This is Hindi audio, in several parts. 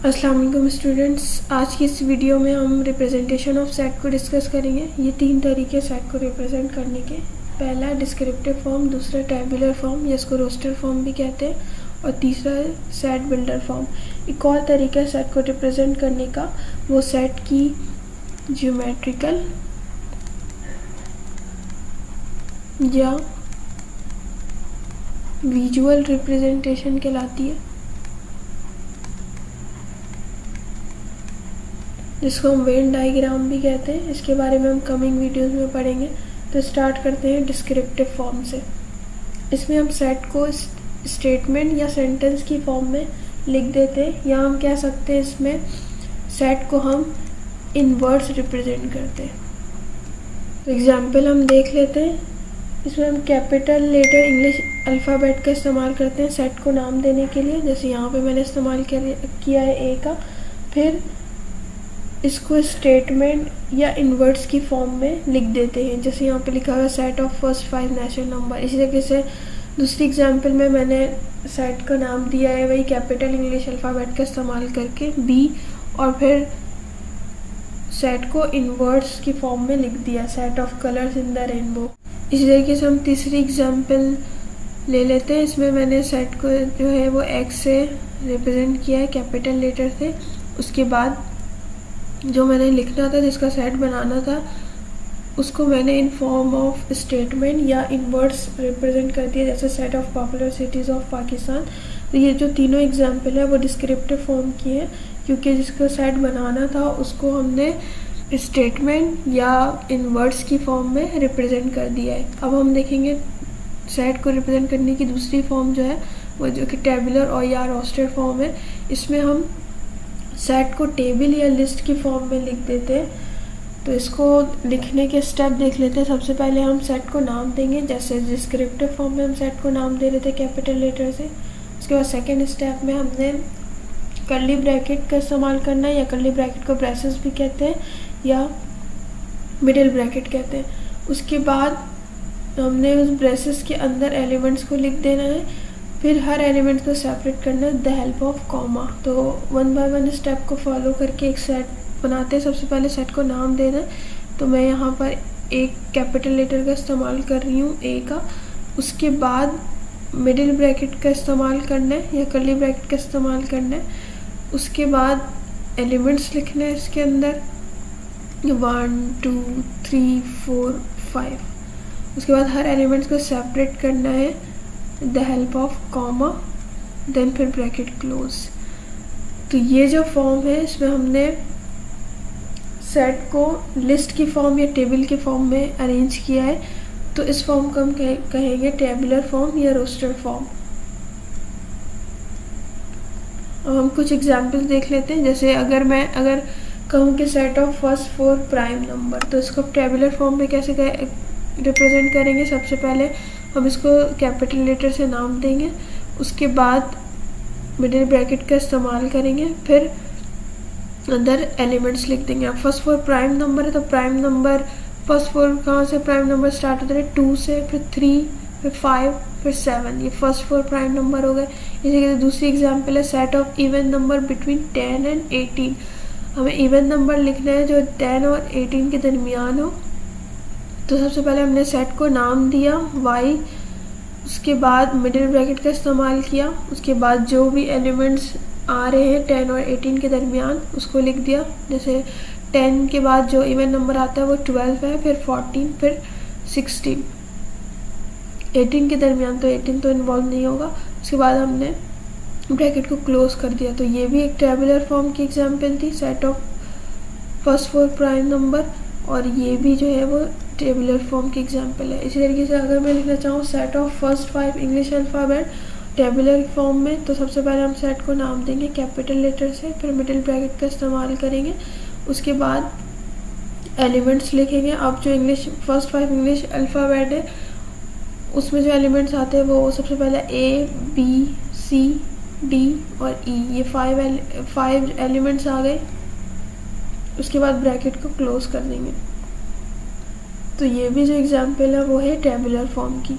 अस्सलाम वालेकुम स्टूडेंट्स। आज की इस वीडियो में हम रिप्रेजेंटेशन ऑफ सेट को डिस्कस करेंगे। ये तीन तरीके सेट को रिप्रेजेंट करने के। पहला डिस्क्रिप्टिव फॉर्म, दूसरा टेबुलर फॉर्म या इसको रोस्टर फॉर्म भी कहते हैं, और तीसरा है सेट बिल्डर फॉर्म। एक और तरीका है सेट को रिप्रेजेंट करने का, वो सेट की ज्योमेट्रिकल या विजुअल रिप्रेजेंटेशन कहलाती है, जिसको हम वेन डायग्राम भी कहते हैं। इसके बारे में हम कमिंग वीडियोस में पढ़ेंगे। तो स्टार्ट करते हैं डिस्क्रिप्टिव फॉर्म से। इसमें हम सेट को स्टेटमेंट या सेंटेंस की फॉर्म में लिख देते हैं, या हम कह सकते हैं इसमें सेट को हम इन वर्ड्स रिप्रेजेंट करते हैं। तो एग्जाम्पल हम देख लेते हैं। इसमें हम कैपिटल लेटर इंग्लिश अल्फ़ाबेट का इस्तेमाल करते हैं सेट को नाम देने के लिए। जैसे यहाँ पे मैंने इस्तेमाल किया है ए का। फिर इसको स्टेटमेंट या इनवर्ड्स की फॉर्म में लिख देते हैं, जैसे यहाँ पे लिखा हुआ है set of first 5 natural number. इसी तरीके से दूसरी एग्जांपल में मैंने सेट का नाम दिया है वही कैपिटल इंग्लिश अल्फ़ाबेट का इस्तेमाल करके बी, और फिर सेट को इनवर्ड्स की फॉर्म में लिख दिया set of colours in the rainbow. इसी तरीके से हम तीसरी एग्जाम्पल ले लेते हैं। इसमें मैंने सेट को जो है वो एक्स से रिप्रेजेंट किया है कैपिटल लेटर से। उसके बाद जो मैंने लिखना था, जिसका सेट बनाना था, उसको मैंने इन फॉर्म ऑफ स्टेटमेंट या इन वर्ड्स रिप्रेजेंट कर दिया, जैसे set of popular cities of Pakistan. तो ये जो तीनों एग्जाम्पल है वो डिस्क्रिप्टिव फॉर्म की है, क्योंकि जिसका सेट बनाना था उसको हमने स्टेटमेंट या इन वर्ड्स की फॉर्म में रिप्रेजेंट कर दिया है। अब हम देखेंगे सेट को रिप्रेजेंट करने की दूसरी फॉर्म जो है वो जो कि टेबुलर और या रोस्टर फॉर्म है। इसमें हम सेट को टेबल या लिस्ट की फॉर्म में लिख देते हैं। तो इसको लिखने के स्टेप देख लेते हैं। सबसे पहले हम सेट को नाम देंगे, जैसे डिस्क्रिप्टिव फॉर्म में हम सेट को नाम दे रहे थे कैपिटल लेटर से। उसके बाद सेकंड स्टेप में हमने कर्ली ब्रैकेट का इस्तेमाल करना है, या कर्ली ब्रैकेट को ब्रेसेस भी कहते हैं या मिडिल ब्रैकेट कहते हैं। उसके बाद हमने उस ब्रेसेस के अंदर एलिमेंट्स को लिख देना है, फिर हर एलिमेंट को सेपरेट करना है द हेल्प ऑफ कॉमा। तो वन बाय वन स्टेप को फॉलो करके एक सेट बनाते हैं। सबसे पहले सेट को नाम देना है। तो मैं यहाँ पर एक कैपिटल लेटर का इस्तेमाल कर रही हूँ ए का। उसके बाद मिडिल ब्रैकेट का इस्तेमाल करना है या कर्ली ब्रैकेट का इस्तेमाल करना है। उसके बाद एलिमेंट्स लिखने हैं इसके अंदर 1 2 3 4 5। उसके बाद हर एलिमेंट्स को सेपरेट करना है the help of comma, then फिर ब्रैकेट क्लोज। तो ये जो फॉर्म है इसमें हमने सेट को लिस्ट की फॉर्म या टेबल की फॉर्म में अरेंज किया है। तो इस फॉर्म को हम कहेंगे टेबुलर फॉर्म या रोस्टर फॉर्म। अब हम कुछ एग्जाम्पल्स देख लेते हैं। जैसे अगर कहूँ कि set of first 4 prime number, तो इसको टेबुलर फॉर्म में कैसे रिप्रेजेंट करेंगे। सबसे पहले हम इसको कैपिटल लेटर से नाम देंगे, उसके बाद मिडिल ब्रैकेट का इस्तेमाल करेंगे, फिर अंदर एलिमेंट्स लिख देंगे। अब फर्स्ट 4 प्राइम नंबर है, तो प्राइम नंबर फर्स्ट 4 कहाँ से प्राइम नंबर स्टार्ट होते हैं, 2 से, फिर 3, फिर 5, फिर 7। ये फर्स्ट 4 प्राइम नंबर हो गए। इसी तरह दूसरी एग्जाम्पल है set of even number between 10 and 18। हमें इवन नंबर लिखना है जो 10 और 18 के दरमियान हो। तो सबसे पहले हमने सेट को नाम दिया y, उसके बाद मिडिल ब्रैकेट का इस्तेमाल किया, उसके बाद जो भी एलिमेंट्स आ रहे हैं 10 और 18 के दरमियान उसको लिख दिया। जैसे 10 के बाद जो इवन नंबर आता है वो 12 है, फिर 14, फिर 16। 18 के दरमियान तो 18 तो इन्वॉल्व नहीं होगा। उसके बाद हमने ब्रैकेट को क्लोज कर दिया। तो ये भी एक टेबुलर फॉर्म की एग्जाम्पल थी, set of first 4 prime number, और ये भी जो है वो टेबुलर फॉर्म की एग्जांपल है। इसी तरीके से अगर मैं लिखना चाहूँ set of first 5 English alphabet tabular form में, तो सबसे पहले हम सेट को नाम देंगे कैपिटल लेटर से, फिर मिडिल ब्रैकेट का इस्तेमाल करेंगे, उसके बाद एलिमेंट्स लिखेंगे। अब जो फर्स्ट 5 इंग्लिश अल्फ़ाबेट है उसमें जो एलिमेंट्स आते हैं वो सबसे पहले A B C D और E, ये 5 एलिमेंट्स आ गए। उसके बाद ब्रैकेट को क्लोज कर देंगे। तो ये भी जो एग्जाम्पल है वो है टेबुलर फॉर्म की।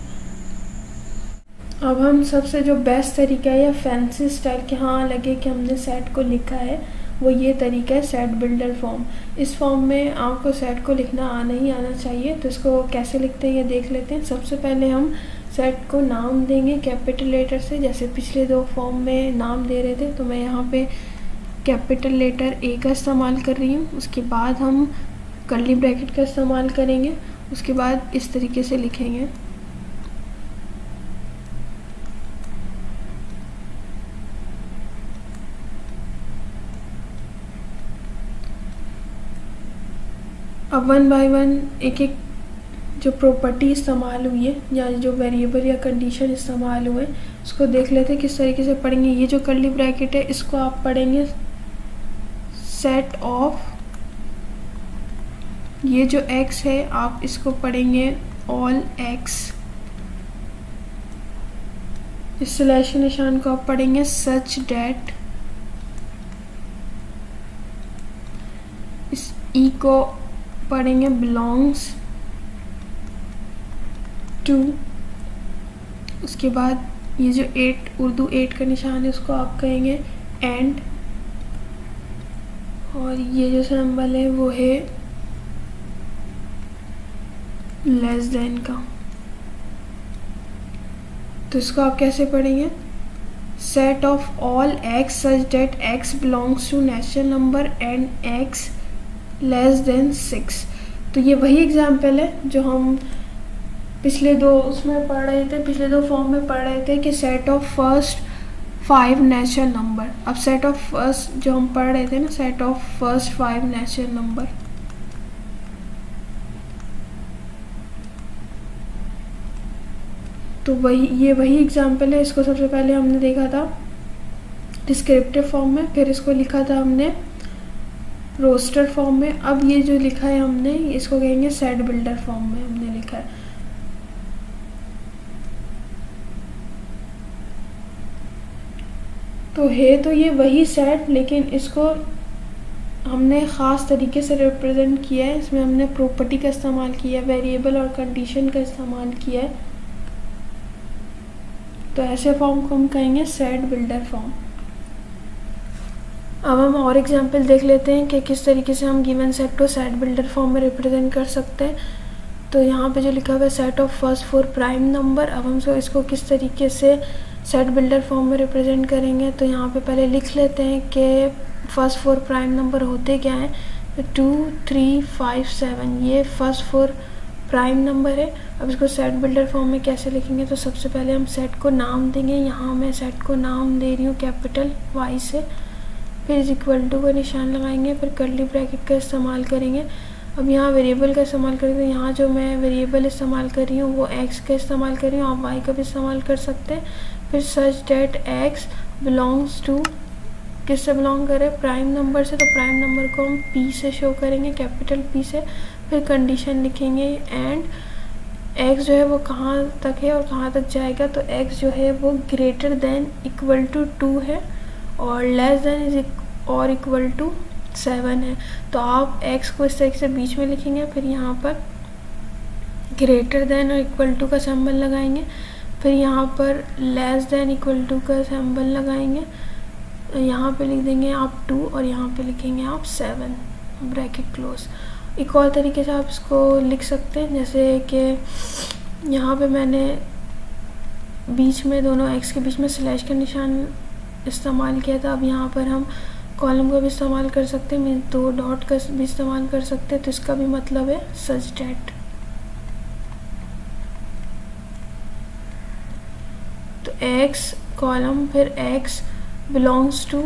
अब हम सबसे जो बेस्ट तरीका है या फैंसी स्टाइल के हाँ लगे कि हमने सेट को लिखा है, वो ये तरीका है सेट बिल्डर फॉर्म। इस फॉर्म में आपको सेट को लिखना आना ही आना चाहिए। तो इसको कैसे लिखते हैं ये देख लेते हैं। सबसे पहले हम सेट को नाम देंगे कैपिटल लेटर से, जैसे पिछले दो फॉर्म में नाम दे रहे थे, तो मैं यहाँ पे कैपिटल लेटर ए का इस्तेमाल कर रही हूँ। उसके बाद हम कर्ली ब्रैकेट का इस्तेमाल करेंगे। उसके बाद इस तरीके से लिखेंगे। अब वन बाय वन एक एक जो प्रॉपर्टी इस्तेमाल हुई है या जो वेरिएबल या कंडीशन इस्तेमाल हुए उसको देख लेते हैं किस तरीके से पढ़ेंगे। ये जो कर्ली ब्रैकेट है इसको आप पढ़ेंगे सेट ऑफ, ये जो x है आप इसको पढ़ेंगे ऑल x, इस स्लैश निशान को आप पढ़ेंगे सच डेट, इस ई को पढ़ेंगे बिलोंग्स टू। उसके बाद ये जो 8 उर्दू 8 का निशान है उसको आप कहेंगे एंड, और ये जो सिंबल है वो है लेस देन का। तो इसको आप कैसे पढ़ेंगे set of all x such that x belongs to natural number and x less than 6। तो ये वही एग्जाम्पल है जो हम पिछले दो उसमें पढ़ रहे थे, पिछले दो फॉर्म में पढ़ रहे थे कि set of first 5 natural number. अब सेट ऑफ फर्स्ट जो हम पढ़ रहे थे ना, set of first 5 natural number, तो ये वही एग्जाम्पल है। इसको सबसे पहले हमने देखा था डिस्क्रिप्टिव फॉर्म में, फिर इसको लिखा था हमने रोस्टर फॉर्म में। अब ये जो लिखा है हमने इसको कहेंगे सेट बिल्डर फॉर्म में हमने लिखा है। तो ये वही सेट, लेकिन इसको हमने ख़ास तरीके से रिप्रेजेंट किया है। इसमें हमने प्रॉपर्टी का इस्तेमाल किया है, वेरिएबल और कंडीशन का इस्तेमाल किया है। तो ऐसे फॉर्म को हम कहेंगे सेट बिल्डर फॉर्म। अब हम और एग्जांपल देख लेते हैं कि किस तरीके से हम गिवन सेट को सेट बिल्डर फॉर्म में रिप्रेजेंट कर सकते हैं। तो यहाँ पे जो लिखा हुआ है set of first 4 prime number, अब हम इसको किस तरीके से सेट बिल्डर फॉर्म में रिप्रेजेंट करेंगे। तो यहाँ पे पहले लिख लेते हैं कि फर्स्ट 4 प्राइम नंबर होते क्या हैं। 2 3 5 7 ये फर्स्ट 4 प्राइम नंबर है। अब इसको सेट बिल्डर फॉर्म में कैसे लिखेंगे, तो सबसे पहले हम सेट को नाम देंगे। यहाँ मैं सेट को नाम दे रही हूँ कैपिटल Y से, फिर इज इक्वल टू का निशान लगाएंगे, फिर कर्ली ब्रैकेट का इस्तेमाल करेंगे। अब यहाँ वेरिएबल का इस्तेमाल करेंगे। यहाँ जो मैं वेरिएबल इस्तेमाल कर रही हूँ वो x का इस्तेमाल कर रही हूँ, आप y का भी इस्तेमाल कर सकते हैं। फिर सच डेट x बिलोंग्स टू, किससे बिलोंग करे, प्राइम नंबर से, तो प्राइम नंबर को हम p से शो करेंगे, कैपिटल P से। फिर कंडीशन लिखेंगे एंड x जो है वो कहाँ तक है और कहाँ तक जाएगा। तो x जो है वो ग्रेटर देन इक्वल टू 2 है और लेस देन इज और इक्वल टू 7 है। तो आप x को इस तरीके से बीच में लिखेंगे, फिर यहाँ पर ग्रेटर देन और इक्वल टू का सिंबल लगाएंगे, फिर यहाँ पर लेस देन इक्वल टू का सिंबल लगाएंगे, यहाँ पे लिख देंगे आप 2 और यहाँ पे लिखेंगे आप 7 ब्रैकेट क्लोज। एक और तरीके से आप इसको लिख सकते हैं, जैसे कि यहाँ पे मैंने बीच में दोनों x के बीच में स्लैश का निशान इस्तेमाल किया था। अब यहाँ पर हम कॉलम का भी इस्तेमाल कर सकते हैं, मीन्स 2 डॉट का भी इस्तेमाल कर सकते हैं। तो इसका भी मतलब है सच डेट। तो x कॉलम फिर x belongs to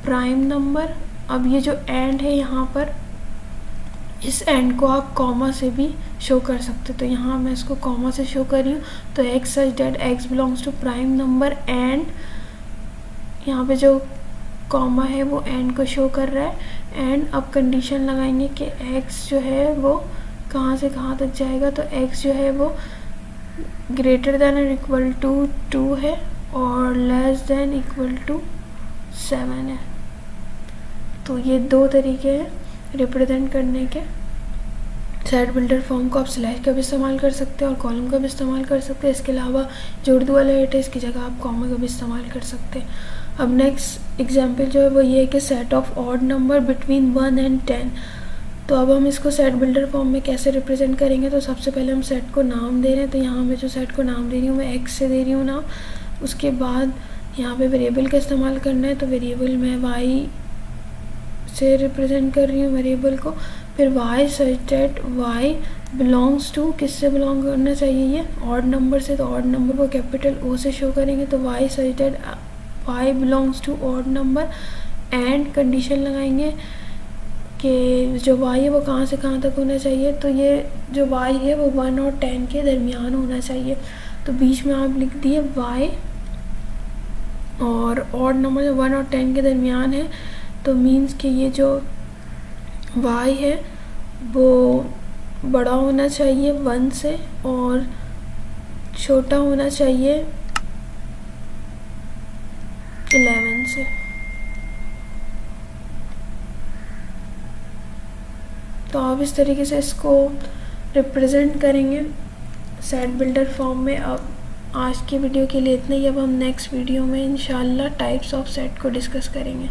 prime number. अब ये जो एंड है यहाँ पर, इस एंड को आप कॉमा से भी शो कर सकते हो। तो यहाँ मैं इसको कॉमा से शो कर रही हूँ। तो x such that x belongs to prime number and, यहाँ पे जो कॉमा है वो एंड को शो कर रहा है। एंड अब कंडीशन लगाएंगे कि x जो है वो कहाँ से कहाँ तक जाएगा। तो x जो है वो ग्रेटर देन और इक्वल टू 2 है और लेस देन इक्वल टू 7 है। तो ये 2 तरीके हैं रिप्रेजेंट करने के सेट बिल्डर फॉर्म को आप स्लैश का भी इस्तेमाल कर सकते हैं और कॉलम का भी इस्तेमाल कर सकते हैं। इसके अलावा जो उर्दू वाला एट है इसकी जगह आप कॉमा का भी इस्तेमाल कर सकते हैं। अब नेक्स्ट एग्जांपल जो है वो ये है कि set of odd number between 1 and 10। तो अब हम इसको सेट बिल्डर फॉर्म में कैसे रिप्रेजेंट करेंगे, तो सबसे पहले हम सेट को नाम दे रहे हैं। तो यहाँ मैं जो सेट को नाम दे रही हूँ मैं एक्स से दे रही हूँ नाम। उसके बाद यहाँ पे वेरिएबल का इस्तेमाल करना है, तो वेरिएबल मैं वाई से रिप्रेजेंट कर रही हूँ वेरिएबल को। फिर Y such that Y belongs to, किससे बिलोंग करना चाहिए ये ऑड नंबर से, तो ऑड नंबर को कैपिटल ओ से शो करेंगे। तो Y such that Y belongs to odd number and condition लगाएंगे कि जो y है वो कहाँ से कहाँ तक होना चाहिए। तो ये जो y है वो 1 और 10 के दरमियान होना चाहिए। तो बीच में आप लिख दिए y और ऑड नंबर जो 1 और 10 के दरमियान है, तो मीन्स कि ये जो y है वो बड़ा होना चाहिए 1 से और छोटा होना चाहिए 11 से। तो आप इस तरीके से इसको रिप्रेजेंट करेंगे सेट बिल्डर फॉर्म में। अब आज की वीडियो के लिए इतना ही। अब हम नेक्स्ट वीडियो में इंशाल्लाह टाइप्स ऑफ सेट को डिस्कस करेंगे।